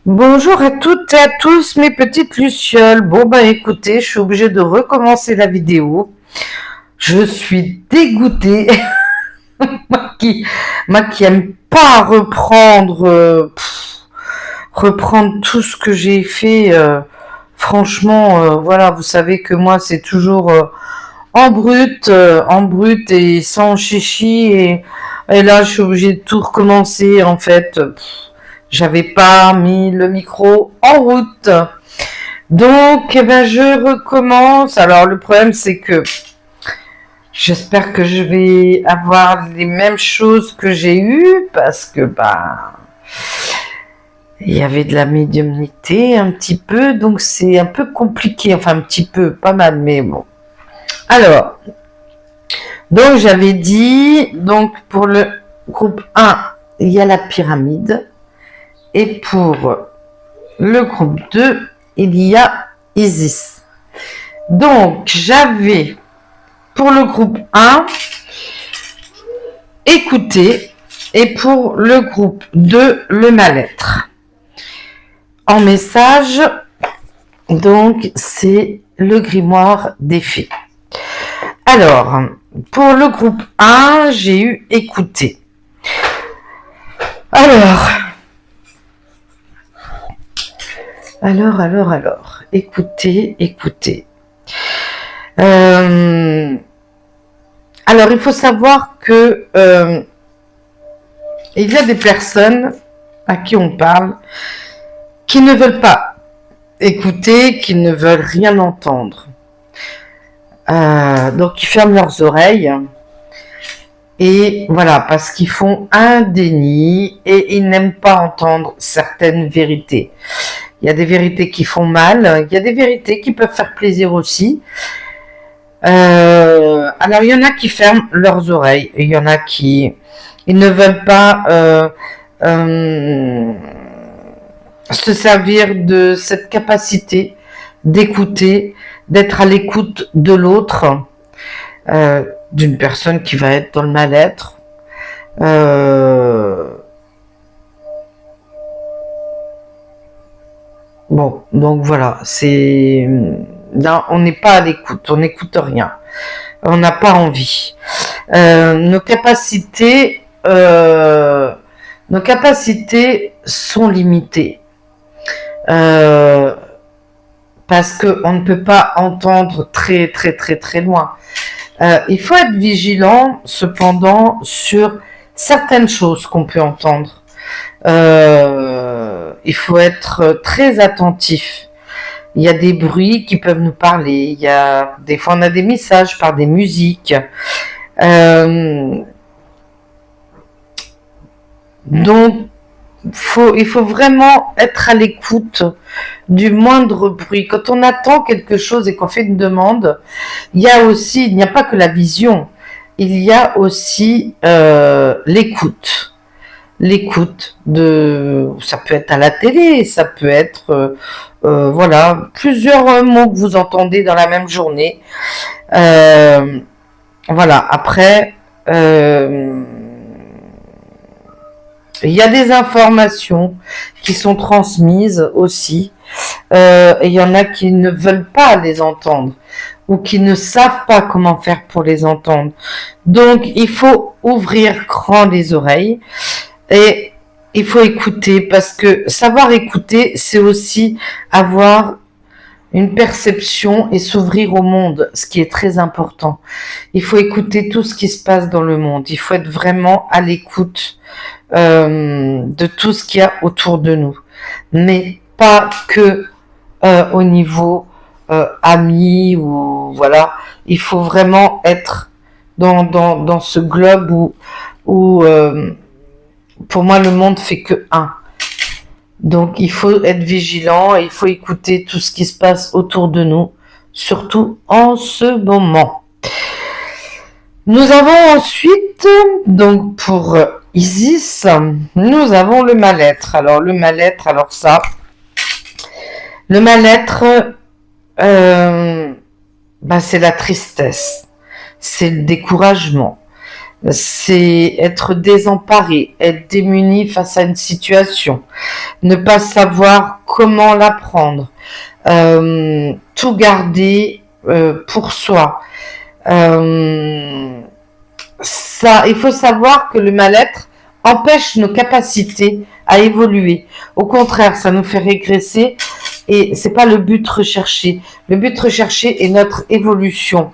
Bonjour à toutes et à tous mes petites lucioles. Bon bah écoutez, je suis obligée de recommencer la vidéo. Je suis dégoûtée. moi qui, moi qui aime pas reprendre tout ce que j'ai fait. Franchement, voilà, vous savez que moi c'est toujours en brut et sans chichi et là je suis obligée de tout recommencer en fait. J'avais pas mis le micro en route. Donc, eh ben, je recommence. Alors, le problème, c'est que j'espère que je vais avoir les mêmes choses que j'ai eues parce que, bah, il y avait de la médiumnité un petit peu, donc c'est un peu compliqué. Enfin, un petit peu, pas mal, mais bon. Alors, donc j'avais dit, donc pour le groupe 1, il y a la pyramide. Et pour le groupe 2, il y a Isis. Donc, j'avais pour le groupe 1 écouter et pour le groupe 2 le mal-être. En message, donc, c'est le grimoire des fées. Alors, pour le groupe 1, j'ai eu écouter. Alors, écoutez. Alors, il faut savoir que il y a des personnes à qui on parle qui ne veulent pas écouter, qui ne veulent rien entendre. Donc, ils ferment leurs oreilles. Et voilà, parce qu'ils font un déni et ils n'aiment pas entendre certaines vérités. Il y a des vérités qui font mal, il y a des vérités qui peuvent faire plaisir aussi. Alors, il y en a qui ferment leurs oreilles, il y en a qui ils ne veulent pas se servir de cette capacité d'écouter, d'être à l'écoute de l'autre, d'une personne qui va être dans le mal-être. Bon, donc voilà, c'est là, on n'est pas à l'écoute, on n'écoute rien, on n'a pas envie. Nos capacités sont limitées parce que on ne peut pas entendre très très très très loin. Il faut être vigilant cependant sur certaines choses qu'on peut entendre. Il faut être très attentif. Il y a des bruits qui peuvent nous parler. Des fois, on a des messages par des musiques. Donc, il faut vraiment être à l'écoute du moindre bruit. Quand on attend quelque chose et qu'on fait une demande, il n'y a pas que la vision, il y a aussi l'écoute. Ça peut être à la télé, ça peut être, voilà, plusieurs mots que vous entendez dans la même journée. Voilà, après, il y a des informations qui sont transmises aussi, et il y en a qui ne veulent pas les entendre ou qui ne savent pas comment faire pour les entendre. Donc, il faut ouvrir grand les oreilles et il faut écouter, parce que savoir écouter, c'est aussi avoir une perception et s'ouvrir au monde, ce qui est très important. Il faut écouter tout ce qui se passe dans le monde. Il faut être vraiment à l'écoute de tout ce qu'il y a autour de nous, mais pas que au niveau amis ou voilà. Il faut vraiment être dans ce globe où pour moi le monde fait que un. Donc il faut être vigilant et il faut écouter tout ce qui se passe autour de nous, surtout en ce moment. Nous avons ensuite, donc pour Isis, nous avons le mal-être. Alors le mal-être, le mal-être, c'est la tristesse, c'est le découragement, c'est être désemparé, être démuni face à une situation, ne pas savoir comment la prendre, tout garder pour soi. Ça, il faut savoir que le mal-être empêche nos capacités à évoluer. Au contraire, ça nous fait régresser et c'est pas le but recherché. Le but recherché est notre évolution.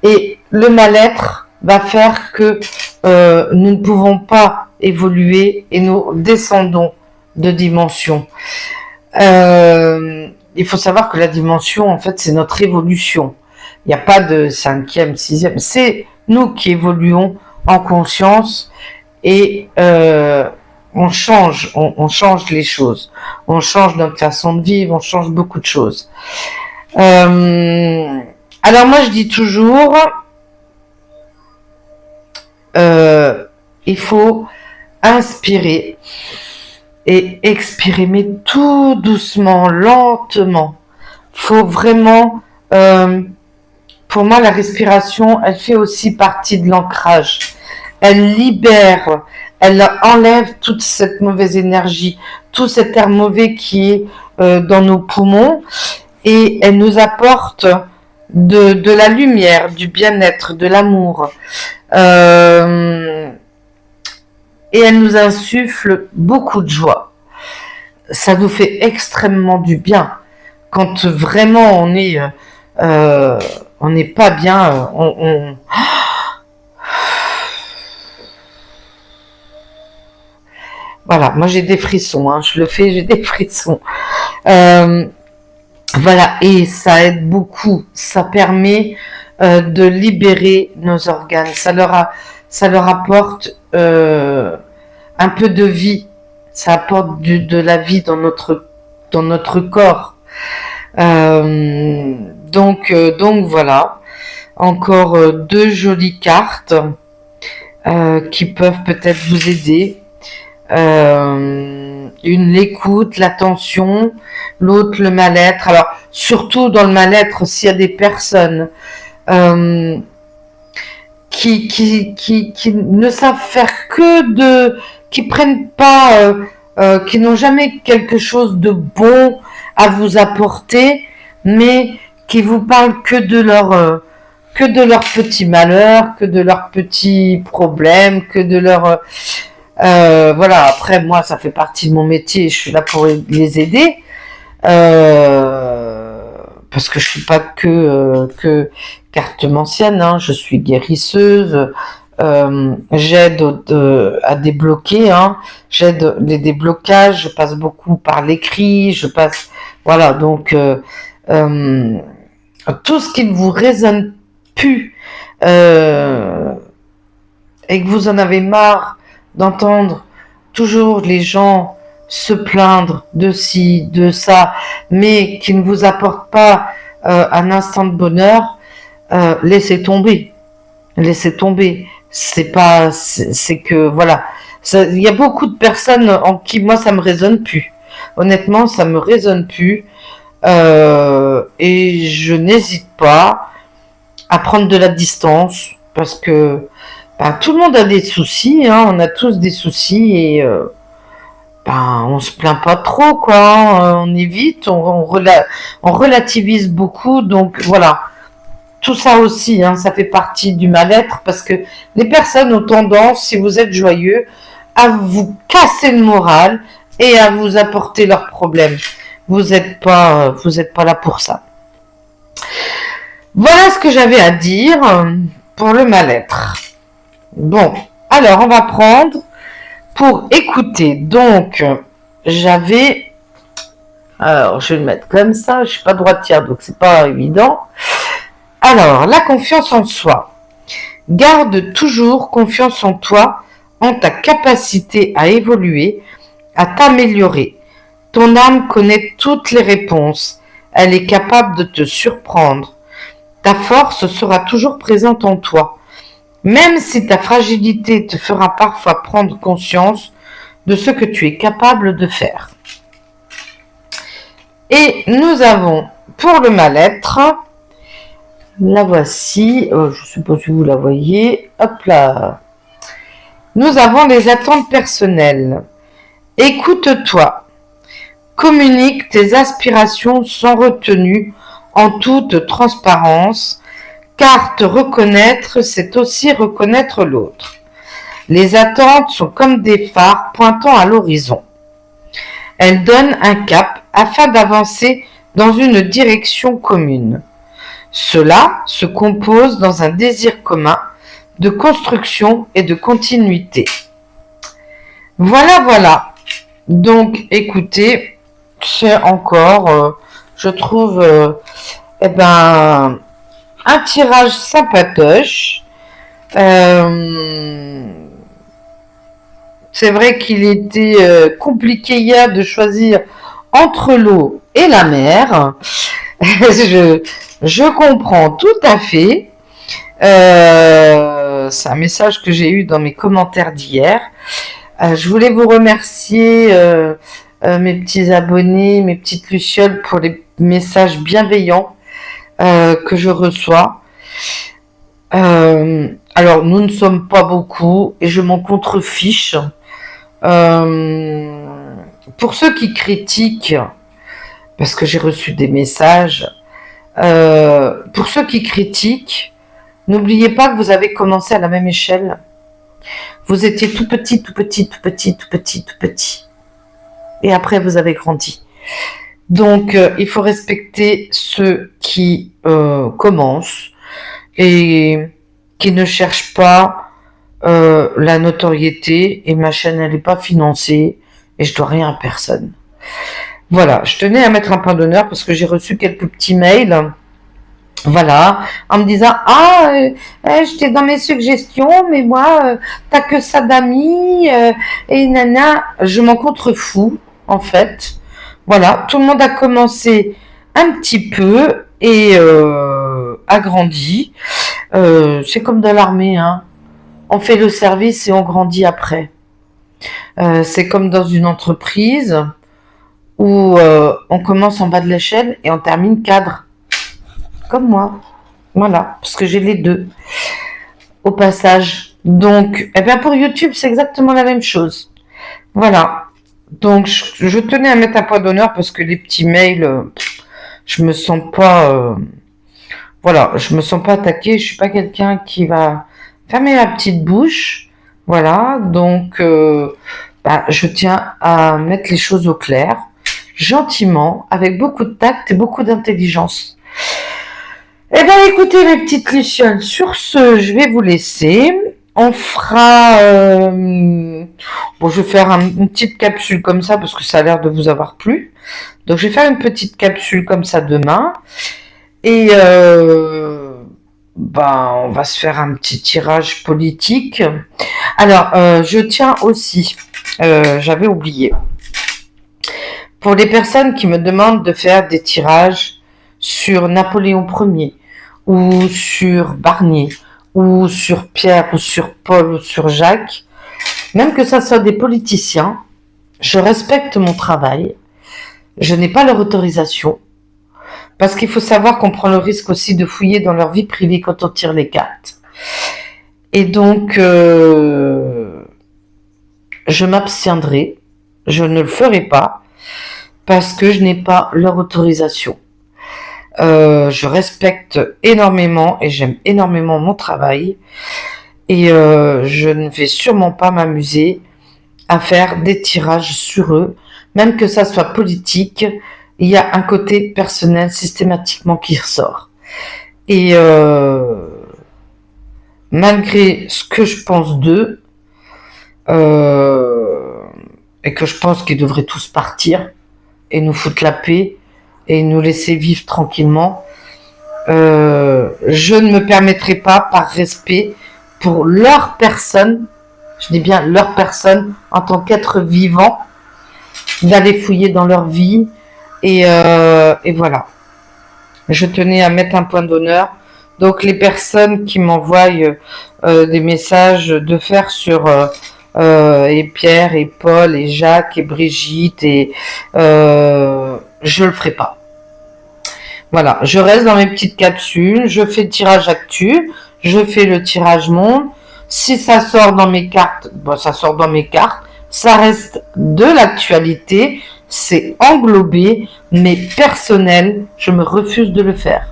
Et le mal-être va faire que nous ne pouvons pas évoluer et nous descendons de dimension. Il faut savoir que la dimension, en fait, c'est notre évolution. Il n'y a pas de cinquième, sixième. C'est nous qui évoluons en conscience et on change les choses. On change notre façon de vivre, on change beaucoup de choses. Alors moi, je dis toujours, il faut inspirer et expirer, mais tout doucement, lentement. Faut vraiment... pour moi, la respiration, elle fait aussi partie de l'ancrage. Elle libère, elle enlève toute cette mauvaise énergie, tout cet air mauvais qui est dans nos poumons, et elle nous apporte de la lumière, du bien-être, de l'amour. Et elle nous insuffle beaucoup de joie. Ça nous fait extrêmement du bien. Quand vraiment on est... on n'est pas bien, Voilà, moi j'ai des frissons, hein, je le fais, j'ai des frissons. Voilà, et ça aide beaucoup, ça permet de libérer nos organes, ça leur apporte un peu de vie, ça apporte de la vie dans notre corps. Donc voilà, encore deux jolies cartes qui peuvent peut-être vous aider. Une, l'écoute, l'attention, l'autre, le mal-être. Alors, surtout dans le mal-être, s'il y a des personnes qui ne savent faire qui prennent pas, qui n'ont jamais quelque chose de bon à vous apporter, mais qui vous parlent que de leurs petits malheurs, que de leurs petits problèmes, que de leurs voilà. Après, moi, ça fait partie de mon métier, je suis là pour les aider, parce que je suis pas que cartomancienne, hein, je suis guérisseuse. J'aide à débloquer, hein, j'aide les déblocages, je passe beaucoup par l'écrit, voilà, donc tout ce qui ne vous résonne plus et que vous en avez marre d'entendre toujours les gens se plaindre de ci, de ça, mais qui ne vous apportent pas un instant de bonheur, laissez tomber. C'est que voilà, il y a beaucoup de personnes en qui moi ça me résonne plus. Honnêtement, ça me résonne plus, et je n'hésite pas à prendre de la distance parce que tout le monde a des soucis, hein, on a tous des soucis et on se plaint pas trop, quoi, hein, on évite, on relativise beaucoup, donc voilà. Tout ça aussi, hein, ça fait partie du mal-être parce que les personnes ont tendance, si vous êtes joyeux, à vous casser le moral et à vous apporter leurs problèmes. Vous n'êtes pas là pour ça. Voilà ce que j'avais à dire pour le mal-être. Bon, alors on va prendre pour écouter. Donc, alors je vais le mettre comme ça, je suis pas droitière donc c'est pas évident. Alors, la confiance en soi. Garde toujours confiance en toi, en ta capacité à évoluer, à t'améliorer. Ton âme connaît toutes les réponses. Elle est capable de te surprendre. Ta force sera toujours présente en toi. Même si ta fragilité te fera parfois prendre conscience de ce que tu es capable de faire. Et nous avons, pour le mal-être, la voici, je ne sais pas si vous la voyez, hop là, Nous avons les attentes personnelles. Écoute-toi. Communique tes aspirations sans retenue, en toute transparence, car te reconnaître, c'est aussi reconnaître l'autre. Les attentes sont comme des phares pointant à l'horizon. Elles donnent un cap afin d'avancer dans une direction commune. Cela se compose dans un désir commun de construction et de continuité. Voilà, voilà. Donc, écoutez, c'est encore, je trouve, un tirage sympatoche. C'est vrai qu'il était compliqué hier de choisir entre l'eau et la mer. je comprends tout à fait. C'est un message que j'ai eu dans mes commentaires d'hier. Je voulais vous remercier, mes petits abonnés, mes petites lucioles, pour les messages bienveillants que je reçois. Alors, nous ne sommes pas beaucoup et je m'en contrefiche. Pour ceux qui critiquent, parce que j'ai reçu des messages, pour ceux qui critiquent, n'oubliez pas que vous avez commencé à la même échelle. Vous étiez tout petit, tout petit, tout petit, tout petit, tout petit. Et après, vous avez grandi. Donc, il faut respecter ceux qui commencent et qui ne cherchent pas la notoriété. Et ma chaîne, elle n'est pas financée et je dois rien à personne. Voilà, je tenais à mettre un point d'honneur parce que j'ai reçu quelques petits mails. Voilà, en me disant j'étais dans mes suggestions, mais moi, t'as que ça d'amis, et nana, je m'en contrefous, en fait. Voilà, tout le monde a commencé un petit peu et a grandi. C'est comme dans l'armée, hein. On fait le service et on grandit après. C'est comme dans une entreprise où on commence en bas de l'échelle et on termine cadre. Comme moi. Voilà, parce que j'ai les deux au passage. Donc, pour YouTube, c'est exactement la même chose. Voilà. Donc, je tenais à mettre un point d'honneur parce que les petits mails, je me sens pas... voilà, je me sens pas attaquée. Je suis pas quelqu'un qui va fermer la petite bouche. Voilà, donc, je tiens à mettre les choses au clair, gentiment, avec beaucoup de tact et beaucoup d'intelligence. Eh bien, écoutez, mes petites lucioles, sur ce, je vais vous laisser. On fera... je vais faire une petite capsule comme ça, parce que ça a l'air de vous avoir plu. Donc, je vais faire une petite capsule comme ça demain. Et on va se faire un petit tirage politique. Alors, je tiens aussi... j'avais oublié. Pour les personnes qui me demandent de faire des tirages sur Napoléon Ier, ou sur Barnier, ou sur Pierre, ou sur Paul, ou sur Jacques, même que ça soit des politiciens, je respecte mon travail, je n'ai pas leur autorisation, parce qu'il faut savoir qu'on prend le risque aussi de fouiller dans leur vie privée quand on tire les cartes. Et donc, je m'abstiendrai, je ne le ferai pas, parce que je n'ai pas leur autorisation. Je respecte énormément et j'aime énormément mon travail. Et je ne vais sûrement pas m'amuser à faire des tirages sur eux. Même que ça soit politique, il y a un côté personnel systématiquement qui ressort. Et malgré ce que je pense d'eux, et que je pense qu'ils devraient tous partir et nous foutre la paix et nous laisser vivre tranquillement, je ne me permettrai pas, par respect pour leur personne, je dis bien leur personne en tant qu'être vivant, d'aller fouiller dans leur vie. Et voilà. Je tenais à mettre un point d'honneur. Donc les personnes qui m'envoient des messages, de faire sur et Pierre et Paul et Jacques et Brigitte, et je le ferai pas. Voilà, je reste dans mes petites capsules, je fais le tirage actu, je fais le tirage monde, Si ça sort dans mes cartes, bon, ça sort dans mes cartes. Ça reste de l'actualité. C'est englobé, mais personnel. Je me refuse de le faire.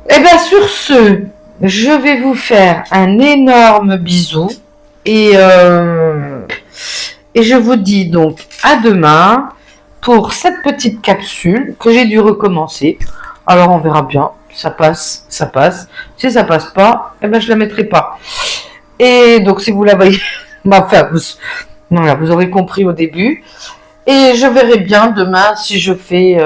Et bien sur ce, je vais vous faire un énorme bisou. Et je vous dis donc à demain pour cette petite capsule que j'ai dû recommencer. Alors on verra bien. Ça passe, ça passe. Si ça passe pas, eh ben je la mettrai pas. Et donc si vous la voyez, enfin voilà, vous aurez compris au début. Et je verrai bien demain si je fais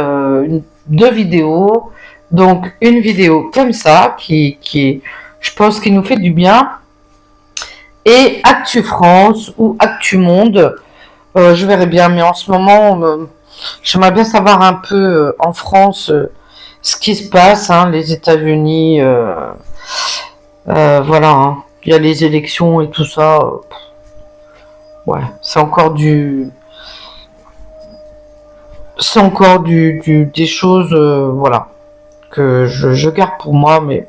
deux vidéos. Donc une vidéo comme ça qui je pense qu'il nous fait du bien. Et Actu France ou Actu Monde, je verrai bien. Mais en ce moment, j'aimerais bien savoir un peu en France ce qui se passe, hein, les États-Unis, voilà, hein. Il y a les élections et tout ça. Ouais, c'est encore des choses, voilà, que je garde pour moi, mais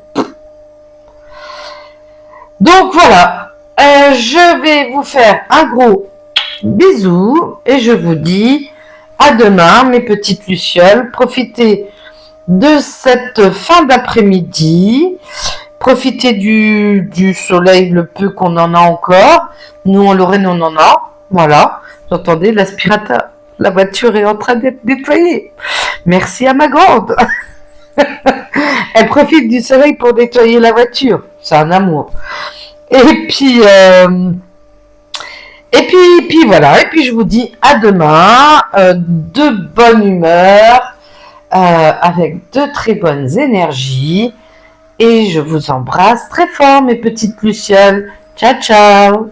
donc voilà. Je vais vous faire un gros bisou et je vous dis à demain, mes petites lucioles. Profitez de cette fin d'après-midi. Profitez du soleil, le peu qu'on en a encore. Nous, en Lorraine, on en a. Voilà. Vous entendez l'aspirateur. La voiture est en train d'être nettoyée. Merci à ma grande. Elle profite du soleil pour nettoyer la voiture. C'est un amour. Et puis voilà. Et puis je vous dis à demain, de bonne humeur, avec de très bonnes énergies. Et je vous embrasse très fort, mes petites lucioles. Ciao, ciao.